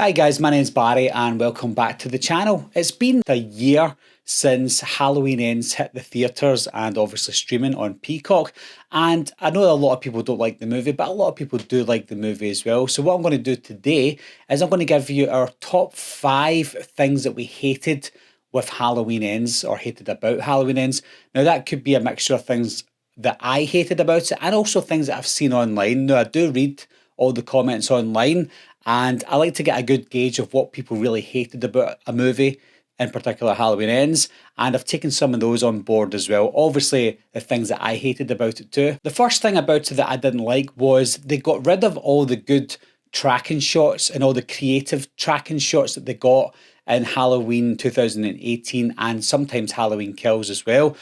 Hi guys, my name's Barry and welcome back to the channel. It's been a year since Halloween Ends hit the theatres and obviously streaming on Peacock, and I know a lot of people don't like the movie, but a lot of people do like the movie as well. So what I'm going to do today is I'm going to give you our top 5 things that we hated with Halloween Ends, or hated about Halloween Ends. Now that could be a mixture of things that I hated about it and also things that I've seen online. Now I do read all the comments online, and I like to get a good gauge of what people really hated about a movie, in particular Halloween Ends, and I've taken some of those on board as well. Obviously, the things that I hated about it too. The first thing about it that I didn't like was they got rid of all the good tracking shots and all the creative tracking shots that they got in Halloween 2018 and sometimes Halloween Kills as well.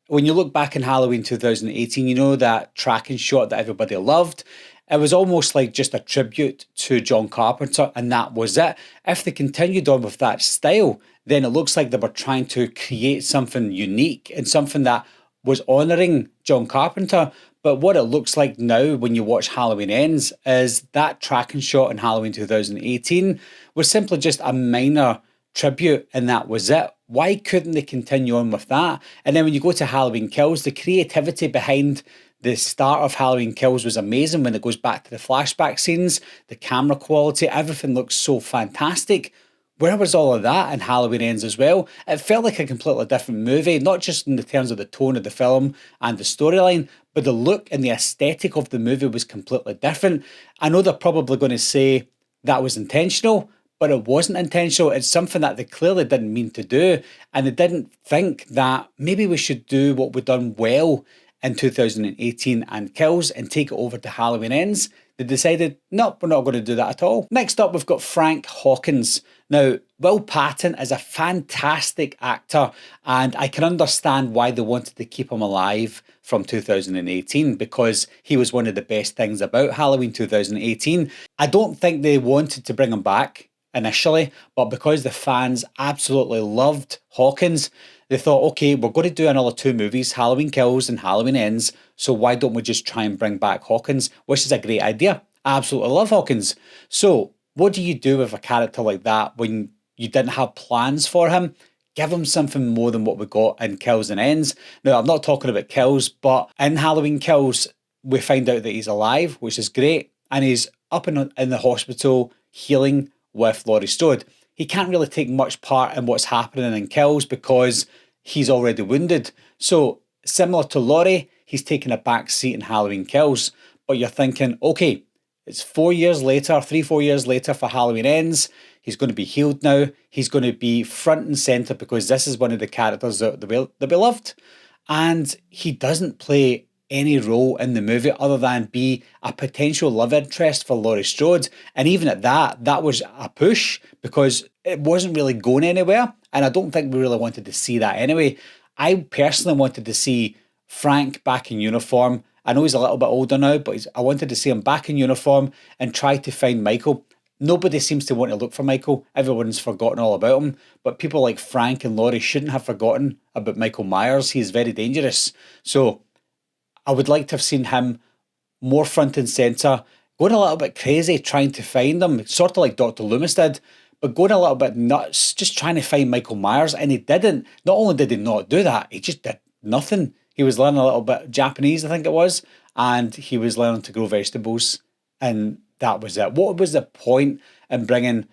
When you look back in Halloween 2018, you know that tracking shot that everybody loved. It was almost like just a tribute to John Carpenter, and that was it. If they continued on with that style, then it looks like they were trying to create something unique and something that was honouring John Carpenter. But what it looks like now when you watch Halloween Ends is that tracking shot in Halloween 2018 was simply just a minor tribute, and that was it. Why couldn't they continue on with that? And then when you go to Halloween Kills, the creativity behind the start of Halloween Kills was amazing. When it goes back to the flashback scenes, the camera quality, everything looks so fantastic. Where was all of that in Halloween Ends as well? It felt like a completely different movie, not just in the terms of the tone of the film and the storyline, but the look and the aesthetic of the movie was completely different. I know they're probably going to say that was intentional, but it wasn't intentional. It's something that they clearly didn't mean to do, and they didn't think that maybe we should do what we've done well in 2018 and Kills and take it over to Halloween Ends. They decided, no, we're not going to do that at all. Next up, we've got Frank Hawkins. Now, Will Patton is a fantastic actor, and I can understand why they wanted to keep him alive from 2018, because he was one of the best things about Halloween 2018. I don't think they wanted to bring him back initially, but because the fans absolutely loved Hawkins, they thought, okay, we're going to do another 2 movies, Halloween Kills and Halloween Ends, so why don't we just try and bring back Hawkins, which is a great idea. I absolutely love Hawkins. So what do you do with a character like that when you didn't have plans for him? Give him something more than what we got in Kills and Ends. Now, I'm not talking about Kills, but in Halloween Kills, we find out that he's alive, which is great, and he's up in the hospital healing with Laurie Strode. He can't really take much part in what's happening in Kills because he's already wounded. So similar to Laurie, he's taking a back seat in Halloween Kills. But you're thinking, okay, it's 4 years later, 3-4 years later for Halloween Ends. He's going to be healed now. He's going to be front and centre because this is one of the characters that we loved. And he doesn't play any role in the movie other than be a potential love interest for Laurie Strode. And even at that was a push because it wasn't really going anywhere. And I don't think we really wanted to see that anyway. I personally wanted to see Frank back in uniform. I know he's a little bit older now, but I wanted to see him back in uniform and try to find Michael. Nobody seems to want to look for Michael. Everyone's forgotten all about him. But people like Frank and Laurie shouldn't have forgotten about Michael Myers. He's very dangerous. So I would like to have seen him more front and centre, going a little bit crazy trying to find him, sort of like Dr. Loomis did, but going a little bit nuts, just trying to find Michael Myers, and he didn't. Not only did he not do that, he just did nothing. He was learning a little bit Japanese, I think it was, and he was learning to grow vegetables, and that was it. What was the point in bringing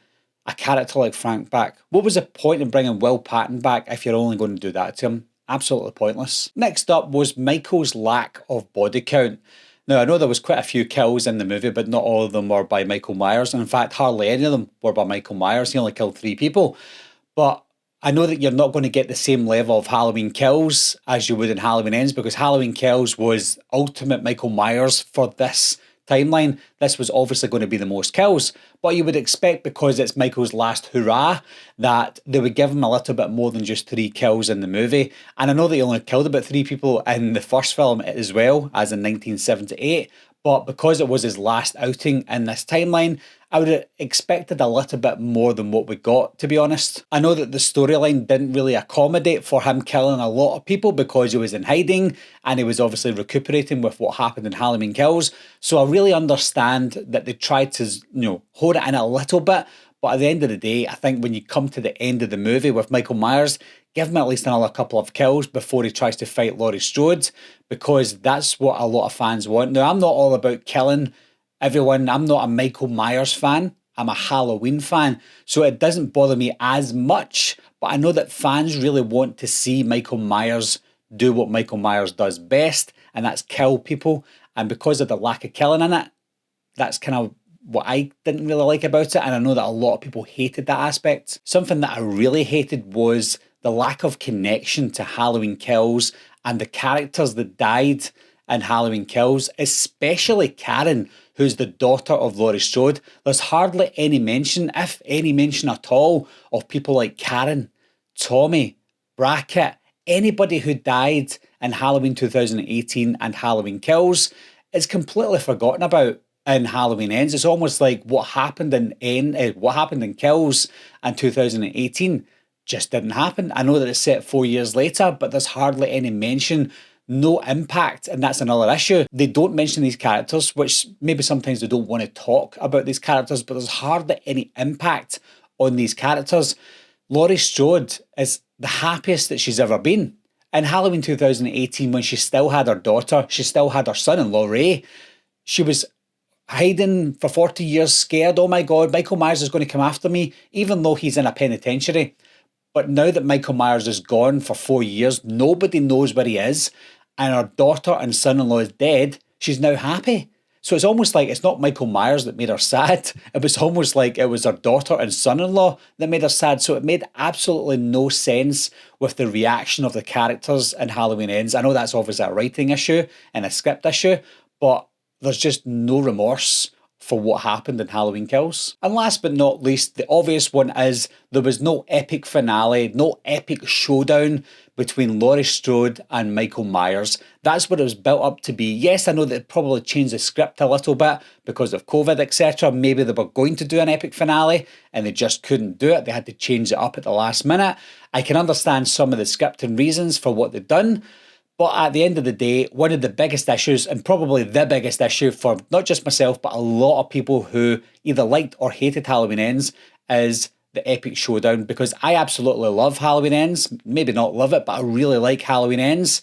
a character like Frank back? What was the point in bringing Will Patton back if you're only going to do that to him? Absolutely pointless. Next up was Michael's lack of body count. Now, I know there was quite a few kills in the movie, but not all of them were by Michael Myers. And in fact, hardly any of them were by Michael Myers. He only killed 3 people. But I know that you're not going to get the same level of Halloween Kills as you would in Halloween Ends, because Halloween Kills was ultimate Michael Myers for this timeline. This was obviously going to be the most kills, but you would expect, because it's Michael's last hurrah, that they would give him a little bit more than just 3 kills in the movie. And I know they only killed about 3 people in the first film as well, as in 1978, but because it was his last outing in this timeline, I would have expected a little bit more than what we got, to be honest. I know that the storyline didn't really accommodate for him killing a lot of people because he was in hiding and he was obviously recuperating with what happened in Halloween Kills. So I really understand that they tried to, hold it in a little bit, But at the end of the day, I think when you come to the end of the movie with Michael Myers, give him at least another couple of kills before he tries to fight Laurie Strode, because that's what a lot of fans want. Now, I'm not all about killing everyone. I'm not a Michael Myers fan. I'm a Halloween fan. So it doesn't bother me as much, but I know that fans really want to see Michael Myers do what Michael Myers does best, and that's kill people. And because of the lack of killing in it, that's kind of what I didn't really like about it. And I know that a lot of people hated that aspect. Something that I really hated was the lack of connection to Halloween Kills and the characters that died in Halloween Kills, especially Karen, who's the daughter of Laurie Strode. There's hardly any mention, if any mention at all, of people like Karen, Tommy, Brackett, anybody who died in Halloween 2018 and Halloween Kills is completely forgotten about in Halloween Ends. It's almost like what happened in Kills in 2018 just didn't happen. I know that it's set 4 years later, but there's hardly any mention, no impact, and that's another issue. They don't mention these characters, which maybe sometimes they don't want to talk about these characters, but there's hardly any impact on these characters. Laurie Strode is the happiest that she's ever been. In Halloween 2018, when she still had her daughter, she still had her son-in-law, Ray, she was hiding for 40 years, scared. Oh my God, Michael Myers is going to come after me, even though he's in a penitentiary. But now that Michael Myers is gone for 4 years, nobody knows where he is, and her daughter and son-in-law is dead, she's now happy. So it's almost like it's not Michael Myers that made her sad. It was almost like it was her daughter and son-in-law that made her sad. So it made absolutely no sense with the reaction of the characters in Halloween Ends. I know that's obviously a writing issue and a script issue, but there's just no remorse for what happened in Halloween Kills. And last but not least, the obvious one is there was no epic finale, no epic showdown between Laurie Strode and Michael Myers. That's what it was built up to be. Yes, I know that it probably changed the script a little bit because of COVID, etc. Maybe they were going to do an epic finale and they just couldn't do it. They had to change it up at the last minute. I can understand some of the scripting reasons for what they've done. But at the end of the day, one of the biggest issues, and probably the biggest issue for not just myself, but a lot of people who either liked or hated Halloween Ends, is the epic showdown. Because I absolutely love Halloween Ends. Maybe not love it, but I really like Halloween Ends.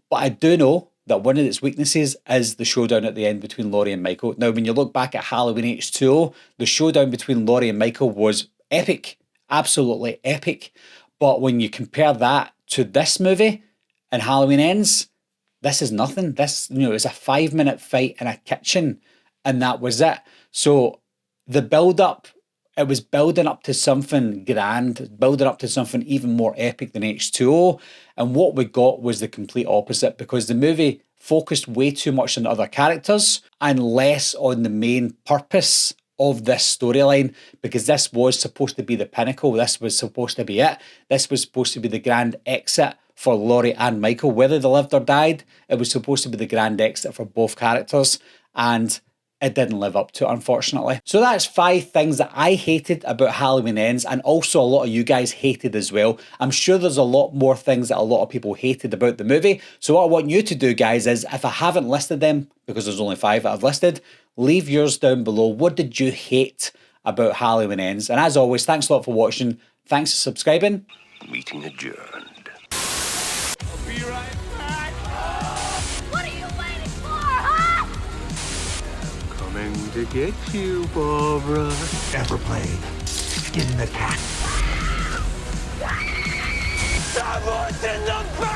But I do know that one of its weaknesses is the showdown at the end between Laurie and Michael. Now, when you look back at Halloween H2O, the showdown between Laurie and Michael was epic. Absolutely epic. But when you compare that to this movie, and Halloween Ends, this is nothing. This, it was a 5-minute fight in a kitchen, and that was it. So the build-up, it was building up to something grand, building up to something even more epic than H2O, and what we got was the complete opposite, because the movie focused way too much on other characters and less on the main purpose of this storyline, because this was supposed to be the pinnacle. This was supposed to be it. This was supposed to be the grand exit for Laurie and Michael. Whether they lived or died, it was supposed to be the grand exit for both characters, and it didn't live up to it, unfortunately. So that's 5 things that I hated about Halloween Ends, and also a lot of you guys hated as well. I'm sure there's a lot more things that a lot of people hated about the movie. So what I want you to do, guys, is if I haven't listed them, because there's only 5 that I've listed, leave yours down below. What did you hate about Halloween Ends? And as always, thanks a lot for watching. Thanks for subscribing. Meeting adjourned. Be right back! What are you waiting for, huh? Coming to get you, Barbara. Ever played Skin the Cat? Someone's in the back!